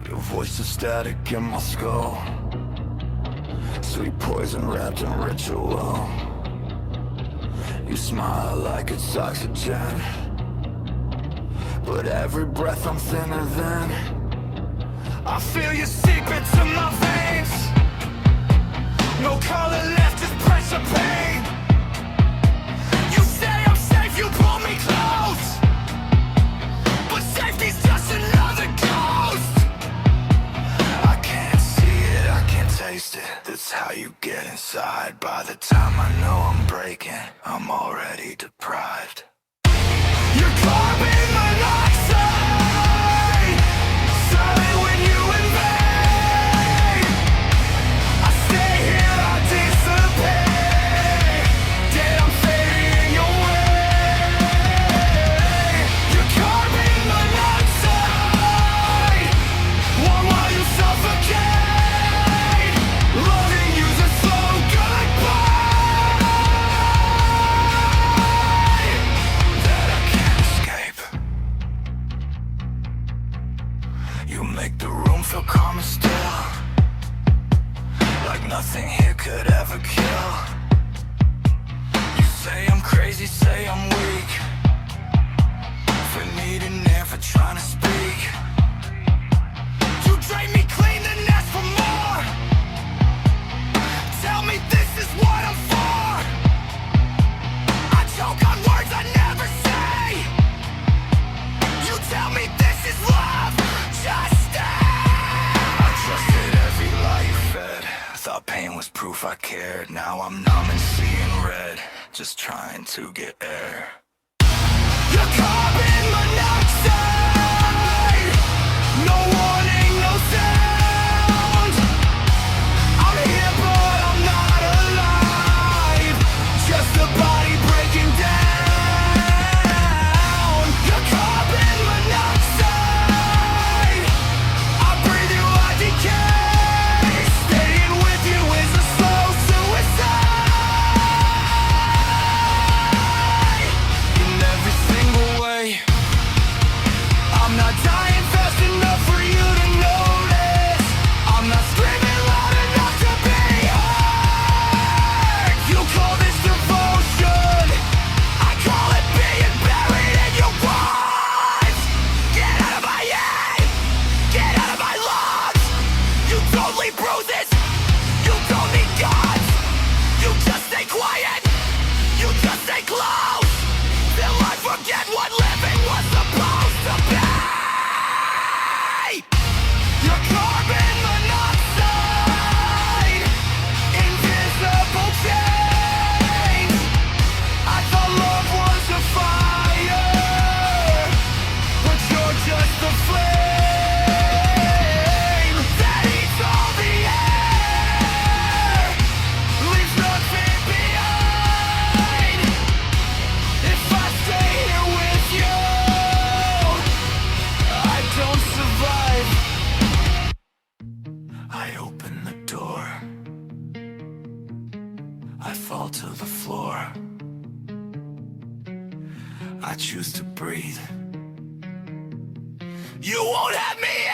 Your voice is static in my skull. Sweet poison wrapped in ritual. You smile like it's oxygen, but every breath I'm thinner than. I feel you seep into my veins. No color left, just pressure pain. You say I'm safe, you pull me close, but safety's just another ghost. I can't see it, I can't taste it. That's how you get inside. By the time I know I'm breaking, I'm already deprived. You're carbon monoxide, silent when you invade. I stay here, I dissipate. Dead, I'm fading your way. You're carbon monoxide, warm while you suffocate. Loving you's a slow goodbye that I can't escape. You make the room feel calm and still, like nothing here could ever kill. You say I'm crazy, say I'm weak, for needing air, for trying to speak. You drain me clean, then ask for more. Tell me this is what I'm for. I choke on words I never say. You tell me this is love, just stay. I trusted every lie you fed. Thought pain was proof I cared. Now I'm numb and seeing red, just trying to get air. You're carbon monoxide, no warning, no sound. I'm here but I'm not alive, just a body breaking down. You're carbon monoxide, I breathe you, I decay. Staying with you is a slow suicide. In every single way, I'm not dying fast enough for you to notice. I'm not screaming loud enough to be heard. You call this devotion, I call it being buried in your words. Get out of my head, get out of my lungs. You don't leave bruises, you don't need guns. You just stay quiet, you just stay close, till I forget what living was supposed to be. You're carbon monoxide, invisible chains. I thought love was a fire, but you're just the flame that eats all the air, leaves nothing behind. If I stay here with you, I don't survive. I open the door, I fall to the floor. I choose to breathe. You won't have me